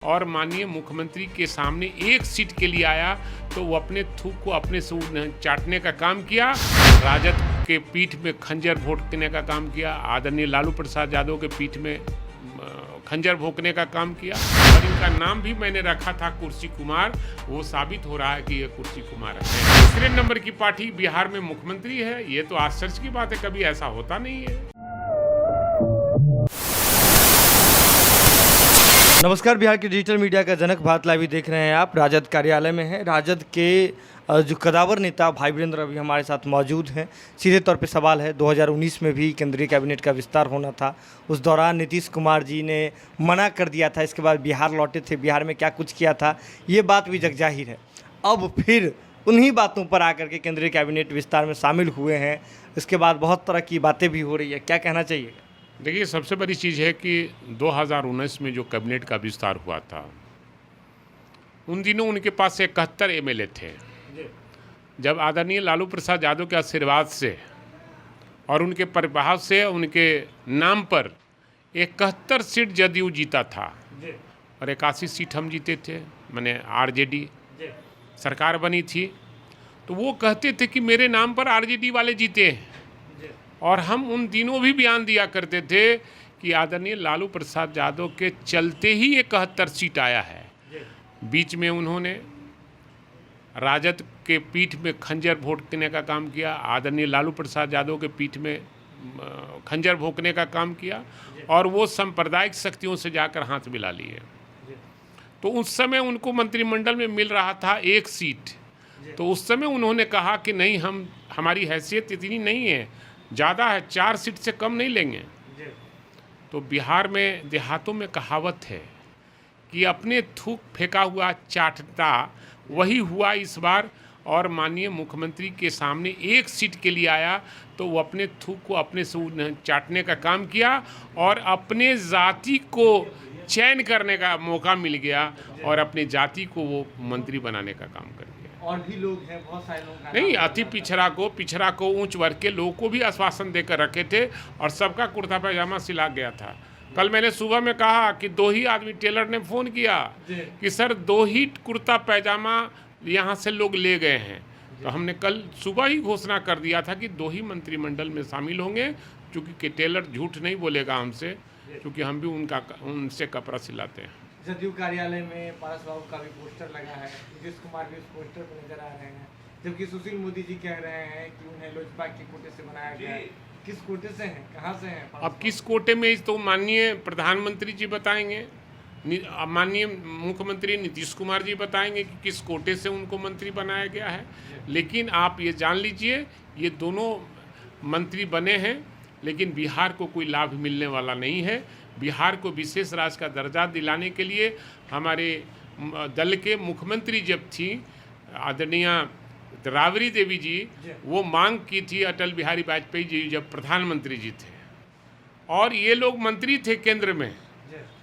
और माननीय मुख्यमंत्री के सामने एक सीट के लिए आया तो वो अपने थूक को अपने से चाटने का काम किया। राजद के पीठ में खंजर भोंकने का काम किया। आदरणीय लालू प्रसाद यादव के पीठ में खंजर भोंकने का काम किया। और इनका नाम भी मैंने रखा था कुर्सी कुमार। वो साबित हो रहा है कि ये कुर्सी कुमार है। तीसरे नंबर की पार्टी बिहार में मुख्यमंत्री है। ये तो आश्चर्य की बात है, कभी ऐसा होता नहीं है। नमस्कार, बिहार के डिजिटल मीडिया का जनक भारत लाइव देख रहे हैं आप। राजद कार्यालय में हैं। राजद के जो कदावर नेता भाई वीरेंद्र अभी हमारे साथ मौजूद हैं। सीधे तौर पे सवाल है, 2019 में भी केंद्रीय कैबिनेट का विस्तार होना था। उस दौरान नीतीश कुमार जी ने मना कर दिया था। इसके बाद बिहार लौटे थे। बिहार में क्या कुछ किया था ये बात भी जगजाहिर है। अब फिर उन्हीं बातों पर आकर के केंद्रीय कैबिनेट विस्तार में शामिल हुए हैं। इसके बाद बहुत तरह की बातें भी हो रही है। क्या कहना चाहिए? देखिए, सबसे बड़ी चीज़ है कि 2019 में जो कैबिनेट का विस्तार हुआ था, उन दिनों उनके पास 71 एमएलए थे। जब आदरणीय लालू प्रसाद यादव के आशीर्वाद से और उनके प्रभाव से उनके नाम पर 71 सीट जदयू जीता था और 81 सीट हम जीते थे। मैंने आरजेडी सरकार बनी थी, तो वो कहते थे कि मेरे नाम पर आरजेडी वाले जीते हैं। और हम उन दिनों भी बयान दिया करते थे कि आदरणीय लालू प्रसाद यादव के चलते ही 71 सीट आया है। बीच में उन्होंने राजद के पीठ में खंजर भोंकने का काम किया। आदरणीय लालू प्रसाद यादव के पीठ में खंजर भोंकने का काम किया और वो सांप्रदायिक शक्तियों से जाकर हाथ मिला लिए। तो उस समय उनको मंत्रिमंडल में मिल रहा था 1 सीट। तो उस समय उन्होंने कहा कि नहीं, हमारी हैसियत इतनी नहीं है, ज़्यादा है, 4 सीट से कम नहीं लेंगे। तो बिहार में देहातों में कहावत है कि अपने थूक फेंका हुआ चाटता, वही हुआ इस बार। और माननीय मुख्यमंत्री के सामने 1 सीट के लिए आया तो वो अपने थूक को अपने से चाटने का काम किया और अपने जाति को चयन करने का मौका मिल गया और अपनी जाति को वो मंत्री बनाने का काम कर दिया। और भी लोग हैं, बहुत सारे लोग नहीं, अति पिछड़ा को उच्च वर्ग के लोगों को भी आश्वासन देकर रखे थे और सबका कुर्ता पैजामा सिला गया था। कल मैंने सुबह में कहा कि 2 ही आदमी, टेलर ने फ़ोन किया कि सर 2 ही कुर्ता पैजामा यहाँ से लोग ले गए हैं। तो हमने कल सुबह ही घोषणा कर दिया था कि 2 ही मंत्रिमंडल में शामिल होंगे, क्योंकि टेलर झूठ नहीं बोलेगा हमसे, क्योंकि हम भी उनसे कपड़ा सिलाते हैं। जदयू कार्यालय में पारस बाबू का भी पोस्टर लगा है। नीतीश कुमार भी उस पोस्टर पर नजर आ रहे हैं, जबकि सुशील मोदी जी कह रहे हैं कि उन्हें लोजपा के कोटे से बनाया गया है। किस कोटे से हैं, कहां से हैं? अब किस कोटे में तो माननीय प्रधानमंत्री जी बताएंगे, माननीय मुख्यमंत्री नीतीश कुमार जी बताएंगे कि किस कोटे से उनको मंत्री बनाया गया है। लेकिन आप ये जान लीजिए, ये दोनों मंत्री बने हैं, लेकिन बिहार को कोई लाभ मिलने वाला नहीं है। बिहार को विशेष राज्य का दर्जा दिलाने के लिए हमारे दल के मुख्यमंत्री जब थी आदरणीय राबड़ी देवी जी, वो मांग की थी अटल बिहारी वाजपेयी जी जब प्रधानमंत्री जी थे, और ये लोग मंत्री थे केंद्र में,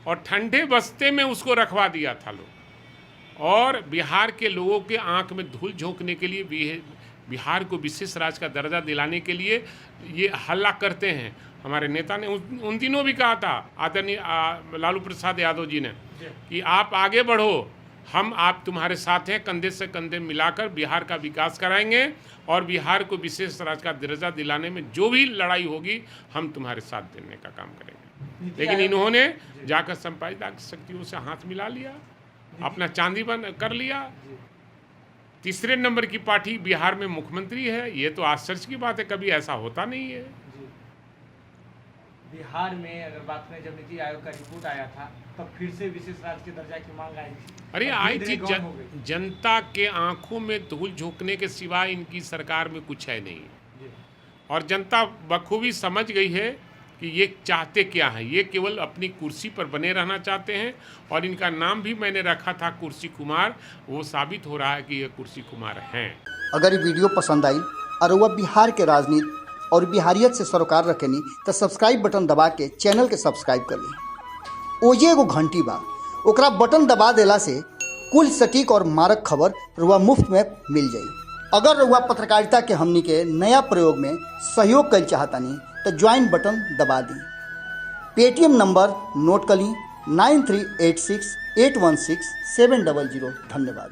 और ठंडे बस्ते में उसको रखवा दिया था लोग। और बिहार के लोगों के आंख में धूल झोंकने के लिए, बिहार को विशेष राज्य का दर्जा दिलाने के लिए ये हल्ला करते हैं। हमारे नेता ने उन दिनों भी कहा था, आदरणीय लालू प्रसाद यादव जी ने, कि आप आगे बढ़ो, आप तुम्हारे साथ हैं, कंधे से कंधे मिलाकर बिहार का विकास कराएंगे और बिहार को विशेष राज्य का दर्जा दिलाने में जो भी लड़ाई होगी हम तुम्हारे साथ देने का काम करेंगे। लेकिन इन्होंने जाकर सांप्रदायिक शक्तियों से हाथ मिला लिया, अपना चांदी बन कर लिया। तीसरे नंबर की पार्टी बिहार में मुख्यमंत्री है। ये तो आश्चर्य की बात है, कभी ऐसा होता नहीं है। बिहार में अगर बात करें, जब नीति आयोग का रिपोर्ट आया था तब फिर से विशेष राज्य के दर्जा की मांग आई थी। अरे आई थी, जनता के आंखों में धूल झोंकने के सिवाय इनकी सरकार में कुछ है नहीं। और जनता बखूबी समझ गई है कि ये चाहते क्या हैं। ये केवल अपनी कुर्सी पर बने रहना चाहते हैं और इनका नाम भी मैंने रखा था कुर्सी कुमार। वो साबित हो रहा है कि ये कुर्सी कुमार हैं। अगर ये वीडियो पसंद आई और वह बिहार के राजनीति और बिहारियत से सरोकार रखेनी तो सब्सक्राइब बटन दबा के चैनल के सब्सक्राइब कर ली। ओजे एगो घंटी बा, ओकरा बटन दबा देला से कुल सटीक और मारक खबर रुआ मुफ्त में मिल जाई। अगर रुआ पत्रकारिता के हमनी के नया प्रयोग में सहयोग कर चाहतानी तो ज्वाइन बटन दबा दी। पेटीएम नंबर नोट कर ली 9386 816-700। धन्यवाद।